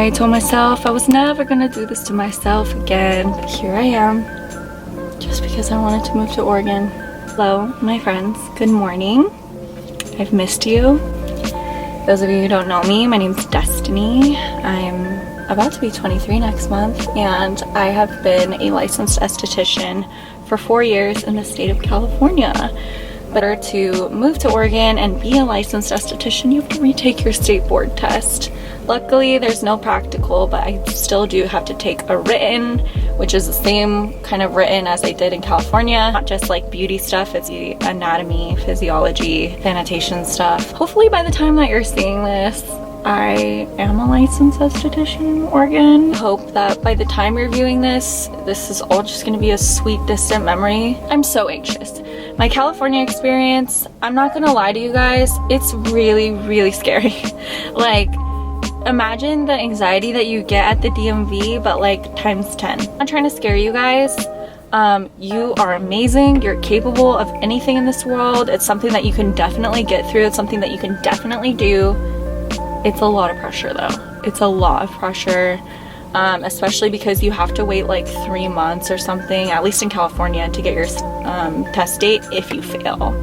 I told myself I was never gonna do this to myself again, but here I am, just because I wanted to move to Oregon. Hello, my friends. Good morning. I've missed you. Those of you who don't know me, my name's Destiny. I'm about to be 23 next month, and I have been a licensed esthetician for 4 years in the state of California. Better to move to Oregon and be a licensed esthetician, you have to retake your state board test. Luckily, there's no practical, but I still do have to take a written, which is the same kind of written as I did in California. Not just like beauty stuff, it's the anatomy, physiology, sanitation stuff. Hopefully by the time that you're seeing this, I am a licensed esthetician in Oregon. I hope that by the time you're viewing this, this is all just gonna be a sweet, distant memory. I'm so anxious. My California experience, I'm not gonna lie to you guys, it's really, really scary. Like, imagine the anxiety that you get at the DMV, but like times 10. I'm not trying to scare you guys. You are amazing. You're capable of anything in this world. It's something that you can definitely get through. It's something that you can definitely do. It's a lot of pressure though. It's a lot of pressure, especially because you have to wait like 3 months or something, at least in California, to get your test date if you fail.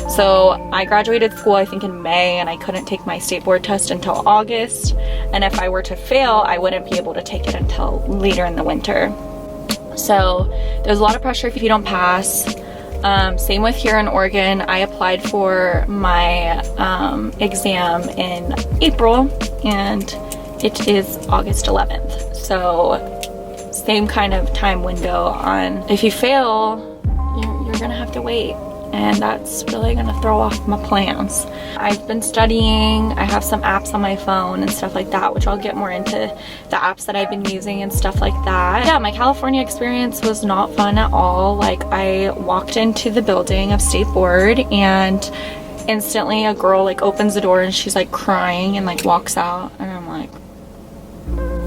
So I graduated school I think in May, and I couldn't take my state board test until August, and if I were to fail I wouldn't be able to take it until later in the winter. So there's a lot of pressure if you don't pass. Same with here in Oregon. I applied for my exam in April and it is August 11th. So same kind of time window on if you fail, you're gonna have to wait. And that's really gonna throw off my plans. I've been studying, I have some apps on my phone and stuff like that, which I'll get more into the apps that I've been using and stuff like that. Yeah, my California experience was not fun at all. Like, I walked into the building of State Board and instantly a girl like opens the door and she's like crying and like walks out, and I'm like,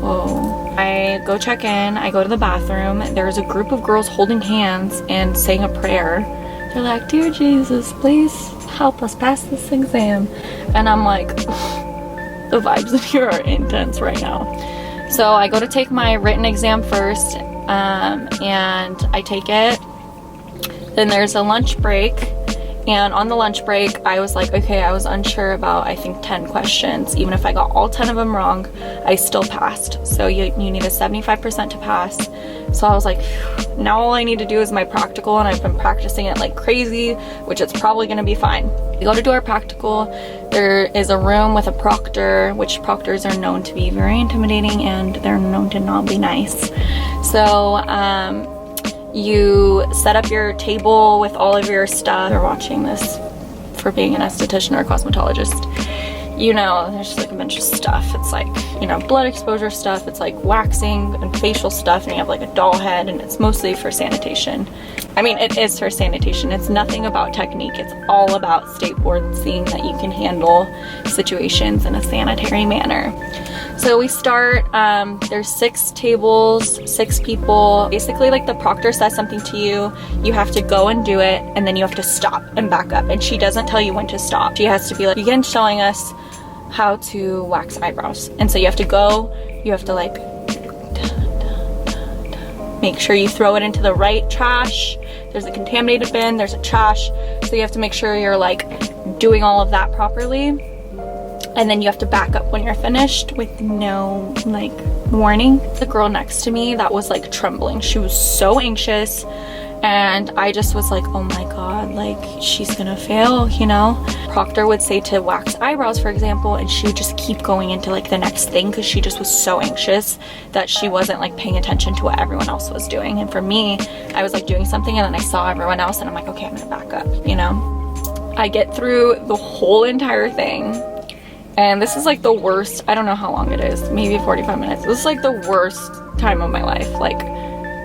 whoa. I go check in, I go to the bathroom, there's a group of girls holding hands and saying a prayer. They're like, "Dear Jesus, please help us pass this exam." And I'm like, the vibes in here are intense right now. So I go to take my written exam first, and I take it. Then there's a lunch break. And on the lunch break, I was like, okay, I was unsure about, I think, 10 questions. Even if I got all 10 of them wrong, I still passed. So you need a 75% to pass. So I was like, now all I need to do is my practical, and I've been practicing it like crazy, which it's probably gonna be fine. We go to do our practical. There is a room with a proctor, which proctors are known to be very intimidating and they're known to not be nice. So, you set up your table with all of your stuff. They're watching this for being an esthetician or a cosmetologist. You know, there's just like a bunch of stuff. It's like, you know, blood exposure stuff. It's like waxing and facial stuff, and you have like a doll head, and it's mostly for sanitation. I mean, it is for sanitation. It's nothing about technique. It's all about State Board seeing that you can handle situations in a sanitary manner. So we start, there's 6 tables, 6 people. Basically, like, the proctor says something to you, you have to go and do it, and then you have to stop and back up. And she doesn't tell you when to stop. She has to be like, begin showing us how to wax eyebrows. And so you have to go, you have to like, make sure you throw it into the right trash. There's a contaminated bin, there's a trash. So you have to make sure you're like doing all of that properly. And then you have to back up when you're finished with no like warning. The girl next to me that was like trembling, she was so anxious, and I just was like, oh my god, like she's gonna fail, you know. Proctor would say to wax eyebrows, for example, and she would just keep going into like the next thing because she just was so anxious that she wasn't like paying attention to what everyone else was doing. And for me, I was like doing something and then I saw everyone else and I'm like, okay, I'm gonna back up, you know. I get through the whole entire thing. And this is like the worst, I don't know how long it is, maybe 45 minutes. This is like the worst time of my life. Like,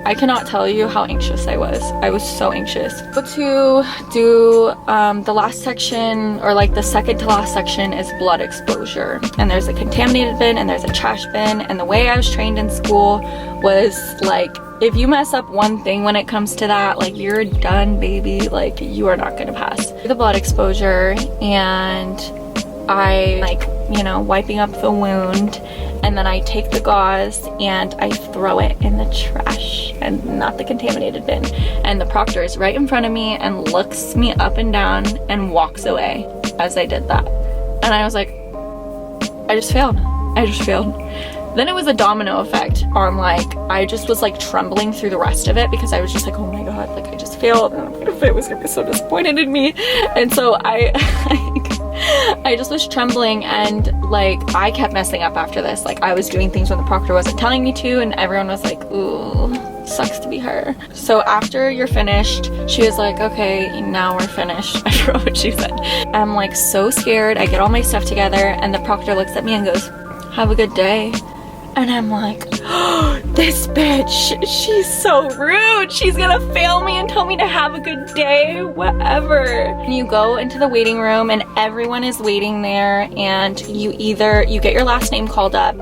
I cannot tell you how anxious I was. I was so anxious. Go to do the last section, or like the second to last section, is blood exposure. And there's a contaminated bin and there's a trash bin. And the way I was trained in school was like, if you mess up one thing when it comes to that, like, you're done, baby. Like, you are not gonna pass. The blood exposure, and I like you know, wiping up the wound, and then I take the gauze and I throw it in the trash, and not the contaminated bin. And the proctor is right in front of me and looks me up and down and walks away as I did that. And I was like, I just failed. Then it was a domino effect on, like, I just was like trembling through the rest of it because I was just like, oh my god, like I just failed and I was gonna be so disappointed in me. And so I just was trembling, and like I kept messing up after this. Like I was doing things when the proctor wasn't telling me to, and everyone was like, ooh, sucks to be her. So after you're finished, she was like, okay, now we're finished. I forgot what she said. I'm like so scared. I get all my stuff together, and the proctor looks at me and goes, have a good day. And I'm like, oh, this bitch, she's so rude. She's gonna fail me and tell me to have a good day, whatever. And you go into the waiting room and everyone is waiting there, and you get your last name called up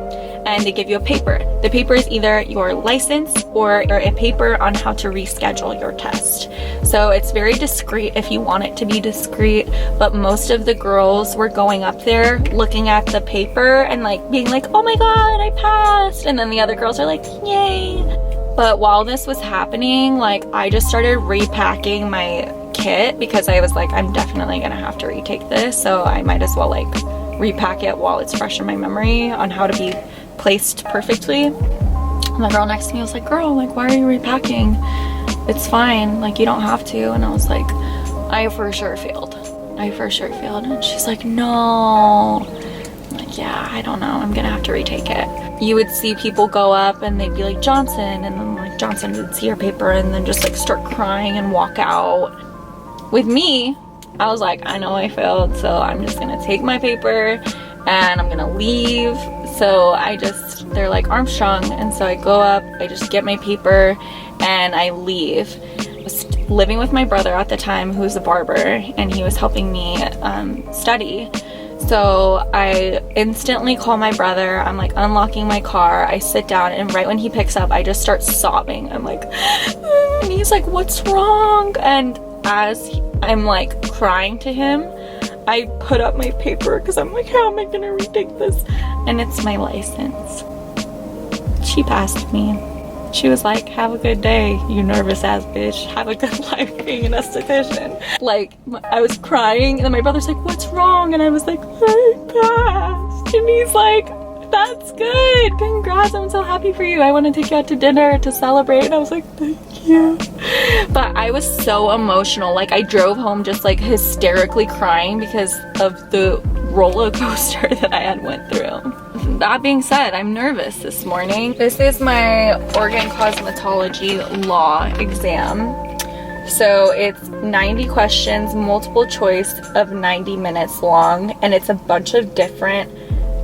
and they give you a paper. The paper is either your license or a paper on how to reschedule your test. So it's very discreet if you want it to be discreet, but most of the girls were going up there looking at the paper and like being like, oh my god, I passed. And then the other girls are like, yay. But while this was happening, like I just started repacking my kit because I was like, I'm definitely gonna have to retake this, so I might as well like repack it while it's fresh in my memory on how to be placed perfectly. And the girl next to me was like, girl, like why are you repacking? It's fine, like you don't have to. And I was like, I for sure failed. And she's like, no. I'm like, yeah, I don't know, I'm gonna have to retake it. You would see people go up and they'd be like, Johnson, and then like Johnson would see her paper and then just like start crying and walk out. With me, I was like, I know I failed, so I'm just gonna take my paper and I'm gonna leave. So they're like, Armstrong, and so I go up, I just get my paper and I leave. I was living with my brother at the time, who's a barber, and he was helping me study. So I instantly call my brother. I'm like unlocking my car, I sit down, and right when he picks up, I just start sobbing. I'm like, and he's like, what's wrong? And as I'm like crying to him, I put up my paper because I'm like, how am I gonna retake this? And it's my license. She passed me. She was like, have a good day, you nervous ass bitch. Have a good life being an esthetician. Like, I was crying, and then my brother's like, what's wrong? And I was like, I passed. And he's like, that's good. Congrats, I'm so happy for you. I want to take you out to dinner to celebrate. And I was like, thank you. But I was so emotional. Like, I drove home just like hysterically crying because of the roller coaster that I had went through. That being said, I'm nervous this morning. This is my organ cosmetology law exam. So it's 90 questions, multiple choice of 90 minutes long, and it's a bunch of different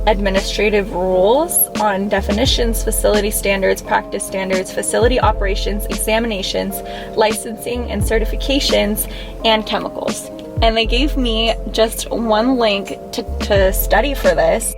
administrative rules on definitions, facility standards, practice standards, facility operations, examinations, licensing and certifications, and chemicals. And they gave me just one link to study for this.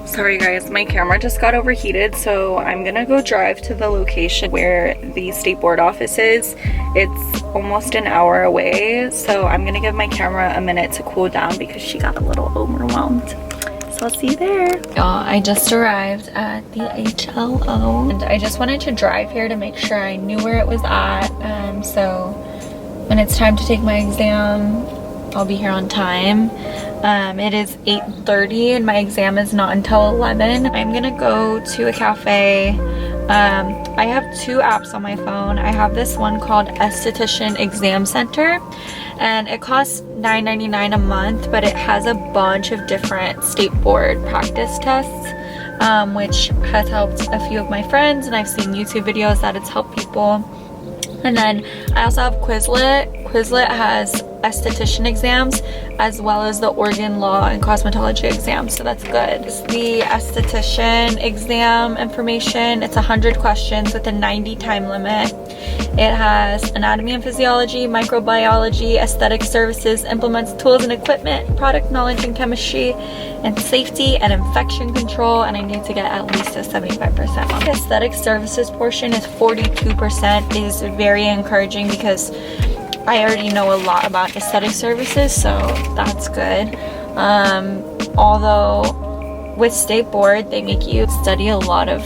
Sorry guys, my camera just got overheated, so I'm gonna go drive to the location where the state board office is. It's almost an hour away, so I'm gonna give my camera a minute to cool down because she got a little overwhelmed. So I'll see you there. I just arrived at the HLO, and I just wanted to drive here to make sure I knew where it was at. So when it's time to take my exam, I'll be here on time. It is 8:30 and my exam is not until 11. I'm gonna go to a cafe. I have two apps on my phone. I have this one called Esthetician Exam Center, and it costs $9.99 a month, but it has a bunch of different state board practice tests, which has helped a few of my friends, and I've seen YouTube videos that it's helped people. And then I also have Quizlet. Quizlet has esthetician exams as well as the organ law and cosmetology exams, so that's good. It's the esthetician exam information. It's 100 questions with a 90 time limit. It has anatomy and physiology, microbiology, aesthetic services, implements, tools and equipment, product knowledge and chemistry, and safety and infection control, and I need to get at least a 75% off. The aesthetic services portion is 42%, is very encouraging because I already know a lot about aesthetic services, so that's good. Although with state board, they make you study a lot of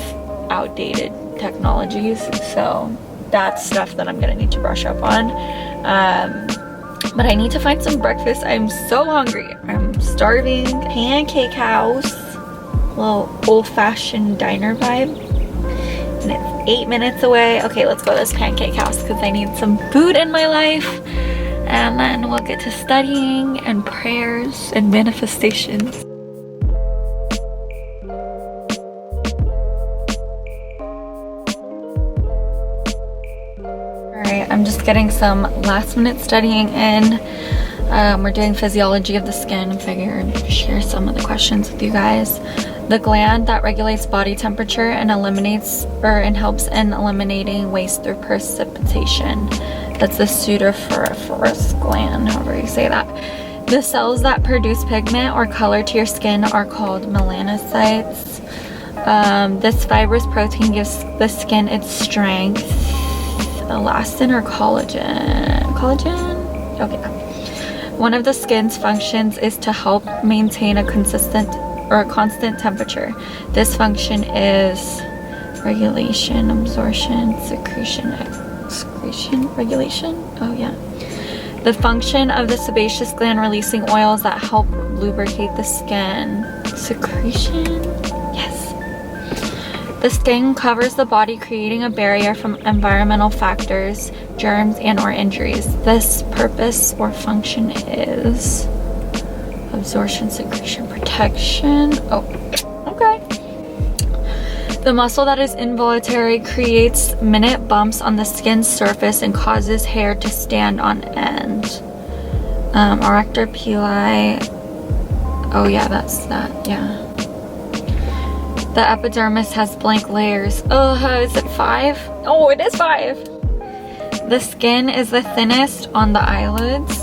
outdated technologies, so that's stuff that I'm gonna need to brush up on. But I need to find some breakfast. I'm so hungry. I'm starving. Pancake House, little old-fashioned diner vibe, and it's 8 minutes away. Okay, let's go to this Pancake House because I need some food in my life, and then we'll get to studying and prayers and manifestations. I'm just getting some last minute studying in. We're doing physiology of the skin. I figured to share some of the questions with you guys. The gland that regulates body temperature and helps in eliminating waste through precipitation. That's the pseudophorus gland, however you say that. The cells that produce pigment or color to your skin are called melanocytes. This fibrous protein gives the skin its strength. Elastin or collagen? Okay. One of the skin's functions is to help maintain a constant temperature. This function is regulation, absorption, secretion, regulation. Oh yeah. The function of the sebaceous gland releasing oils that help lubricate the skin. Secretion. Yes. The skin covers the body, creating a barrier from environmental factors, germs, and/or injuries. This purpose or function is absorption, secretion, protection. Oh, okay. The muscle that is involuntary creates minute bumps on the skin's surface and causes hair to stand on end. Erector pili. Oh yeah, that's that. Yeah. The epidermis has blank layers. Oh, is it 5? Oh, it is 5. The skin is the thinnest on the eyelids.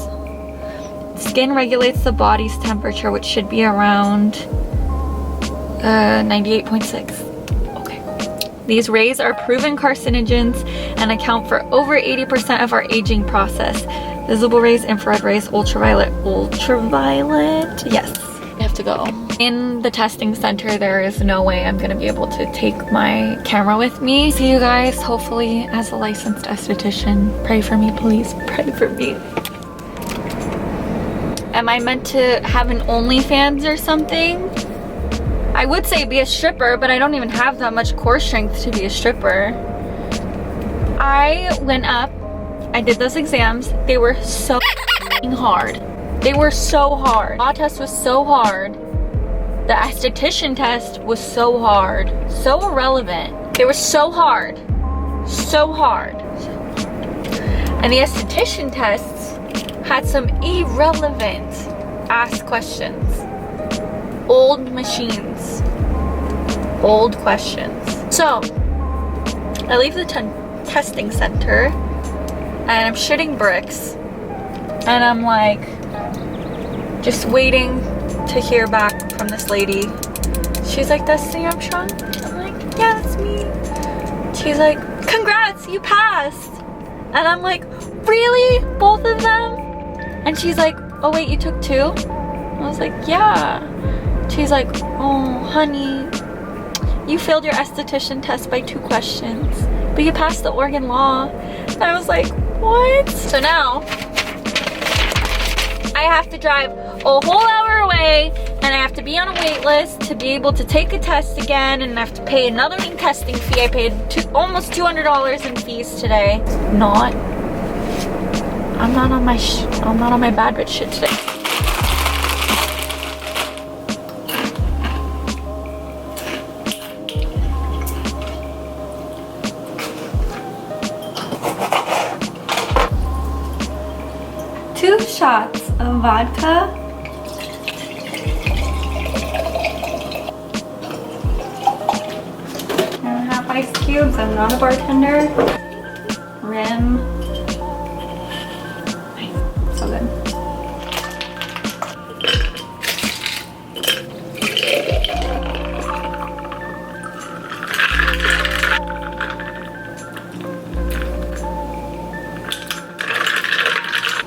Skin regulates the body's temperature, which should be around 98.6. Okay. These rays are proven carcinogens and account for over 80% of our aging process. Visible rays, infrared rays, ultraviolet. Ultraviolet? Yes. I have to go. In the testing center, there is no way I'm gonna be able to take my camera with me. See you guys, hopefully, as a licensed esthetician. Pray for me, please. Pray for me. Am I meant to have an OnlyFans or something? I would say be a stripper, but I don't even have that much core strength to be a stripper. I went up, I did those exams. They were so hard. They were so hard. Law test was so hard. The esthetician test was so hard. So irrelevant. They were so hard. So hard. And the esthetician tests had some irrelevant ass questions. Old machines. Old questions. So, I leave the testing center and I'm shitting bricks. And I'm like, just waiting to hear back from this lady. She's like, Destiny Armstrong? I'm like, yeah, that's me. She's like, congrats, you passed. And I'm like, really? Both of them? And she's like, oh wait, you took 2? I was like, yeah. She's like, oh honey, you failed your esthetician test by 2 questions, but you passed the Oregon law. And I was like, what? So now, I have to drive a whole hour away and I have to be on a wait list to be able to take a test again, and I have to pay another testing fee. I paid almost $200 in fees today. I'm not on my bad bitch shit today. Two shots of vodka. 1.5 ice cubes. I'm not a bartender. Rim. So good.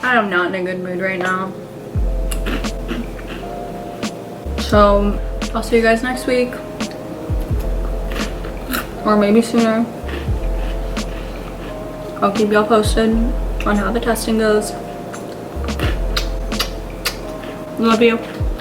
I'm not in a good mood right now. So I'll see you guys next week. Or maybe sooner. I'll keep y'all posted on how the testing goes. Love you.